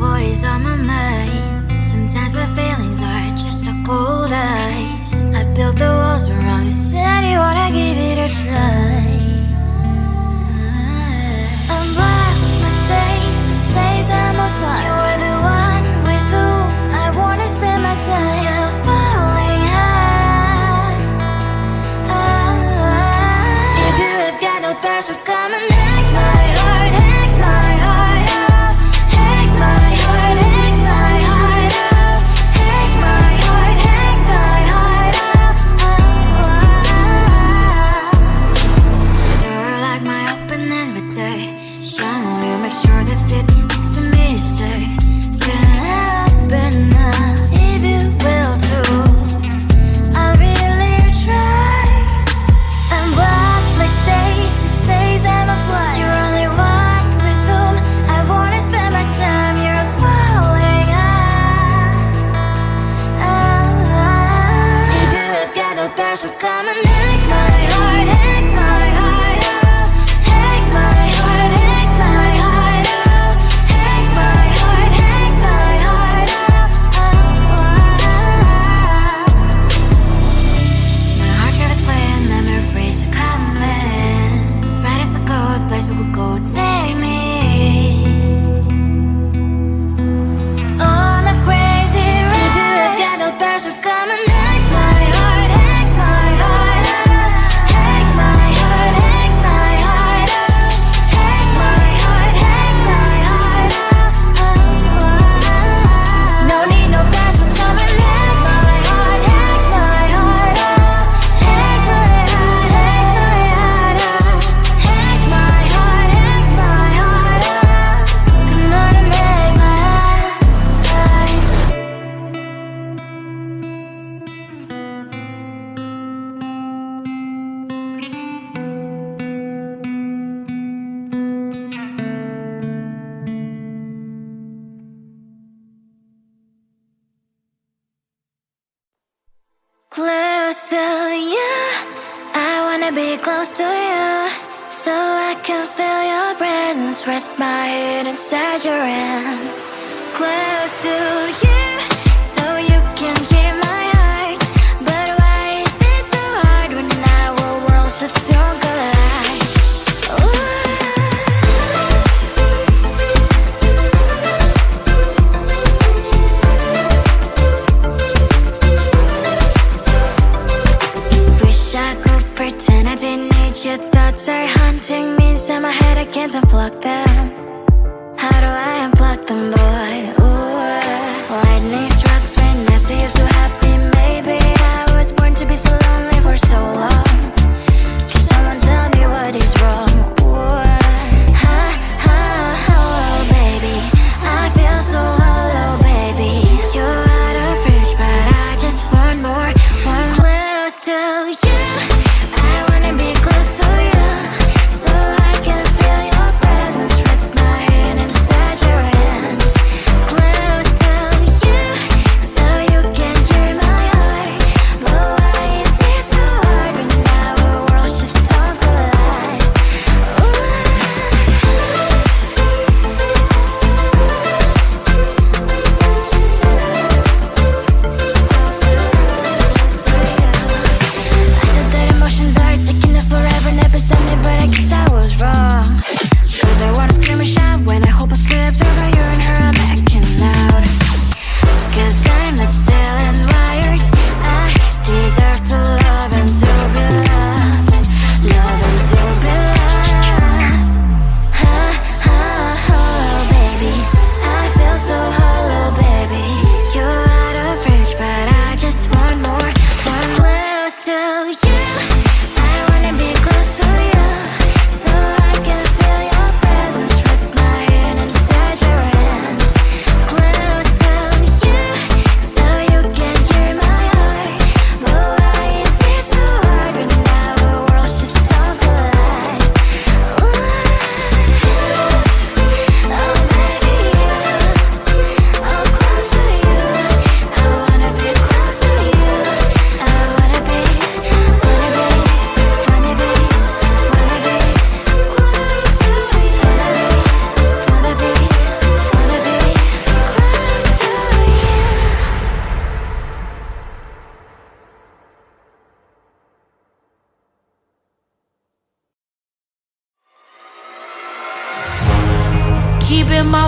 what is on my mind. Sometimes my feelings are just a cold ice. I built the walls around you, said you wanna give it a try. I'm lost my state to say I'm a fly. You're the one with whom I wanna spend my time. You're falling high. If you have got no parents, so come and hack my heart, hack my heart out. Hack my heart, hack my heart out. Hack my heart, hack my heart out. So like my open invitation, will you make sure that sit next to me you stay? Can happen now, if you will too. I'll really try. I'm what my state to say I'm a fly. You're only one with whom I wanna spend my time. You're falling high. If you have got no parents, so come and hack my heart, hack my heart out. Hack my heart, hack my heart out. Hack my heart, hack my heart out. My heart travels playing memories are coming. Friday's a good place we could go, take me on a crazy ride. If you have got no parents, so come and hack my heart, hack my heart out. Hack my heart, hack my heart out. Hack my heart, hack my heart out. No need no parents, so come and hack my heart, hack my heart out. Hack my heart, hack my heart out. Hack my heart, hack my heart out. Come on and make my heart. Close to you, I wanna be close to you, so I can feel your presence, rest my head inside your hand. Close to you, so you can hear my heart. But why is it so hard when our worlds just don't collide? Wish I could pretend I didn't need your thoughts are haunting me inside my head. I can't unplug them. How do I unplug them, boy? Ooh, why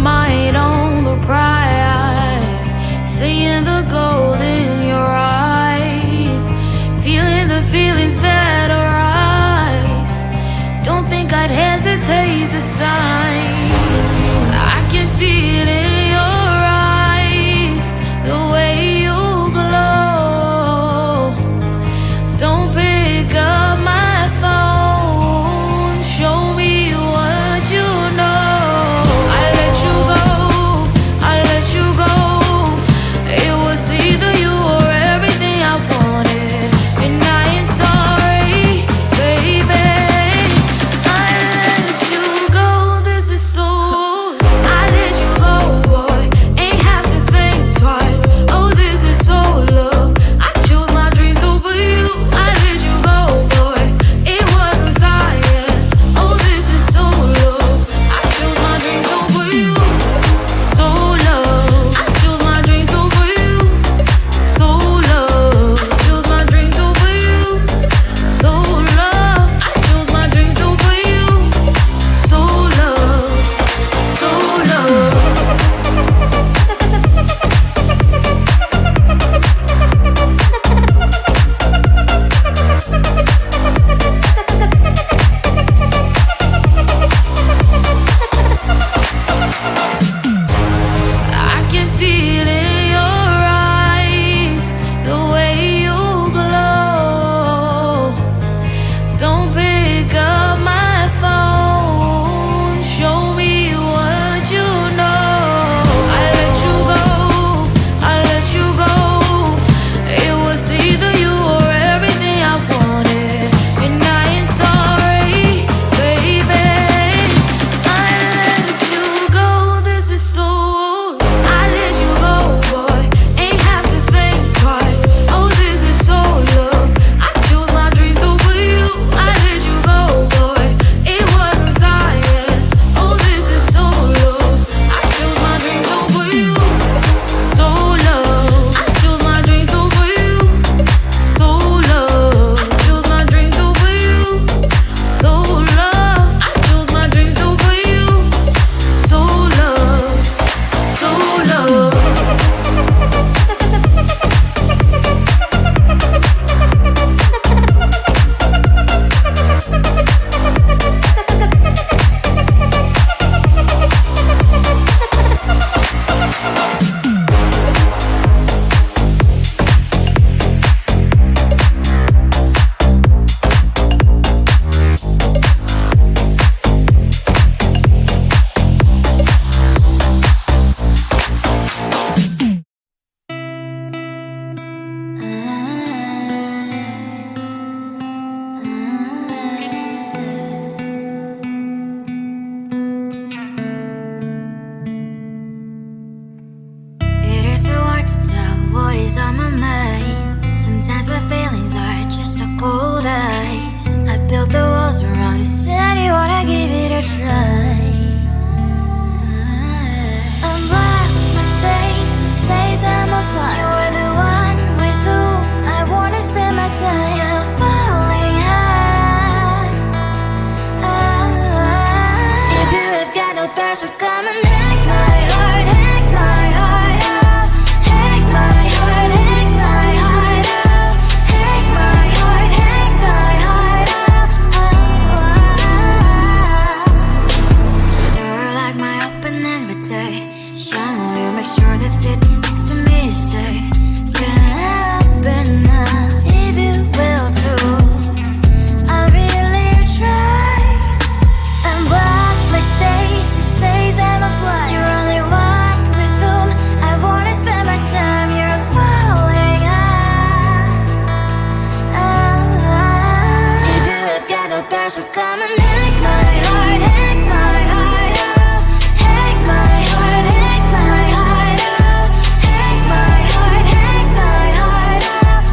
mind on the prize, seeing the gold in your eyes, feeling the feelings that arise. Don't think I'd hesitate to sign. I can see it in your eyes, the way you glow. Don't pick up my phone, show me what you know. I let you go, I let you go. It was either you or everything I wanted, and I ain't sorry, baby. I let you go, this is so. I let you go, boy, ain't have to think twice. Oh, this is so love. I chose my dreams over you. I let you go, boy, it wasn't science. Oh, this is so love. I chose my dreams over you. So love. I chose my dreams over you. So love. I chose my dreams over you. So love. I chose my dreams over you. So love. So love. I can see it in your eyes, the way you glow. Don't pick up my phone, show me what you know. I let you go, I let you go. It was either you or everything I wanted, and I ain't sorry, baby. I let you go, this is so. I let you go, boy, ain't have to think twice. Oh, this is so love. I chose my dreams over you. I let you go, boy, it wasn't science. Oh, this is so love. I chose my dreams over you. So love. I chose my dreams over you. So love. I chose my dreams over you. So love. I chose my dreams over you. So love. So love. It is so hard to tell what is on my mind. Sometimes my feelings are just a cold ice. I built the walls around you, said you wanna give it a try. Unblocked my state to say I'm a fly. You are the one with whom I wanna spend my time. You're falling high. If you have got no parents, so come and hack my heart, hack my heart out. Hack my heart, hack my heart out. Hack my heart, hack my heart out. You're like my open invitation. Will you make sure that sitting next to me is safe? Can happen now, if you will too. I'll really try. And block my state to say I'm a fly. You're only one with whom I wanna spend my time. You're falling high. If you have got no parents, so come and hack my heart, hack my heart out. Hack my heart, hack my heart out. Hack my heart, hack my heart out.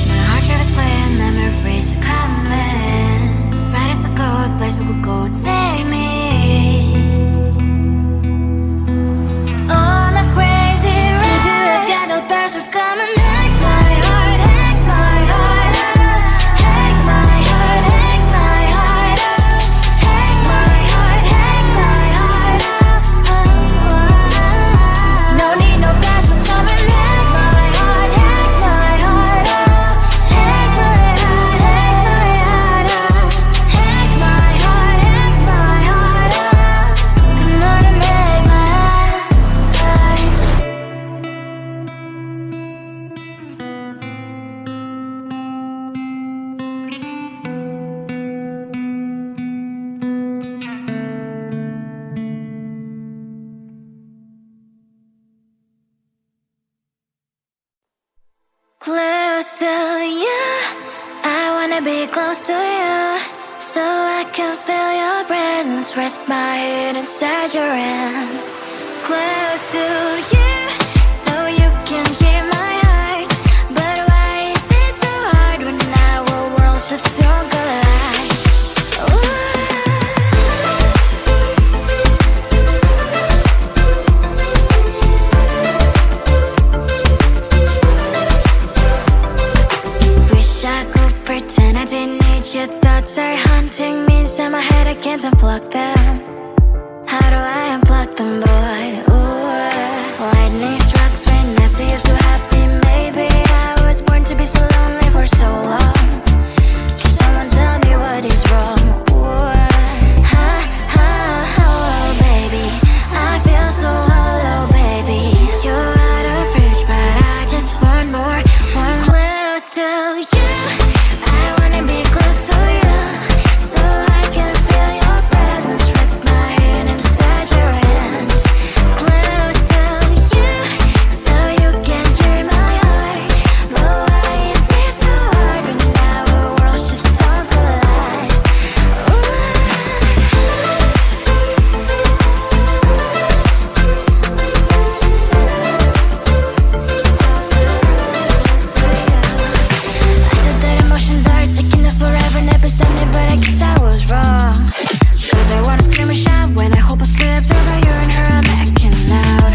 My heart drives playing memories are coming. Right, it's a good place we could go and take me. On a crazy ride. If you have got no parents, so come and hack my heart, hack my heart out. Hack my heart, hack my heart out. wanna be close to you, so I can feel your presence. Rest my head inside your hand. Close to you, so you can hear my heart. But why is it so hard when our worlds just don't collide? Wish I could pretend I didn't need your thoughts are haunting me inside my head. I can't unplug them. How do I unplug them, boy? Ooh, lightning strikes when I see you so happy. Maybe I was born to be so lonely for so long. Can someone tell me what is wrong? Ooh, oh, baby, I feel so hollow, baby. You're out of reach, but I just want more, one close to you. I wanna be close to you, so I can feel your presence. Rest my head inside your hand. Close to you, so you can hear my heart. But why is it so hard when our worlds just don't collide? I know that emotions are taking up forever, never beside me, but I guess I was wrong. Cause I wanna scream and shout when I hope I slips over you and her, I'm backing out.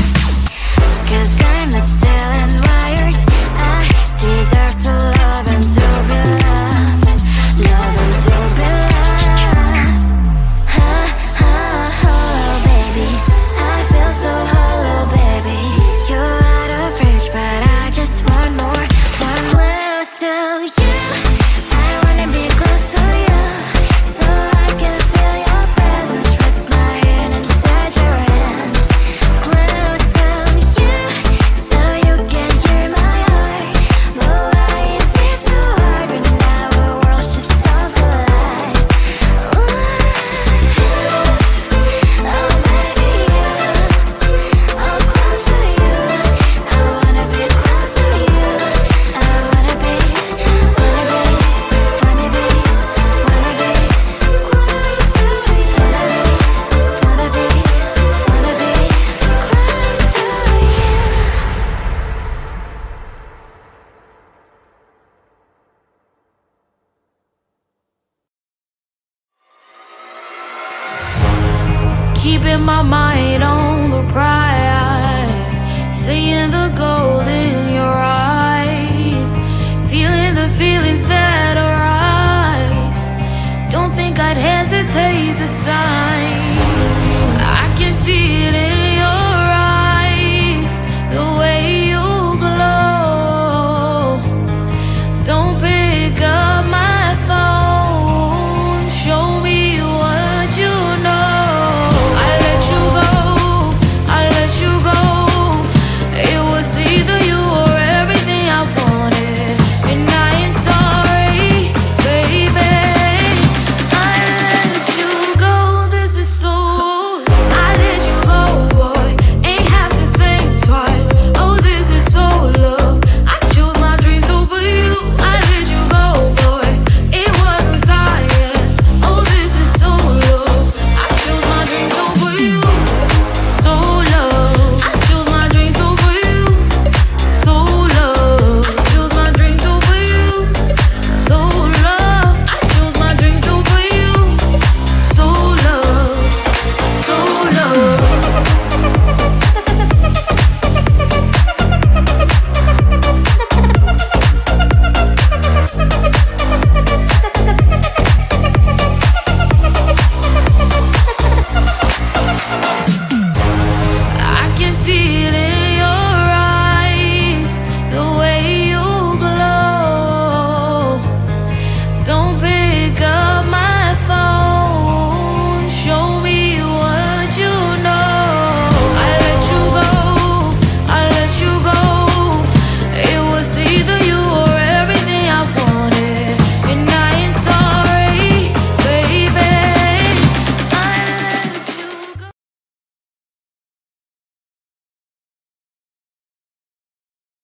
Cause I'm not still and wired. I deserve to love and to be loved. Love and to be loved. Oh, baby, I feel so hollow, baby. You're out of reach, but I just want more, one close to you. I wanna be close to you, so I can feel your presence. Rest my head inside your hand. Close to you, so you can hear my heart. But why is it so hard when our worlds just don't collide? Oh, baby, oh, close to you. I wanna be close to you. I wanna be close to you. Wanna be Keeping my mind on the prize, seeing the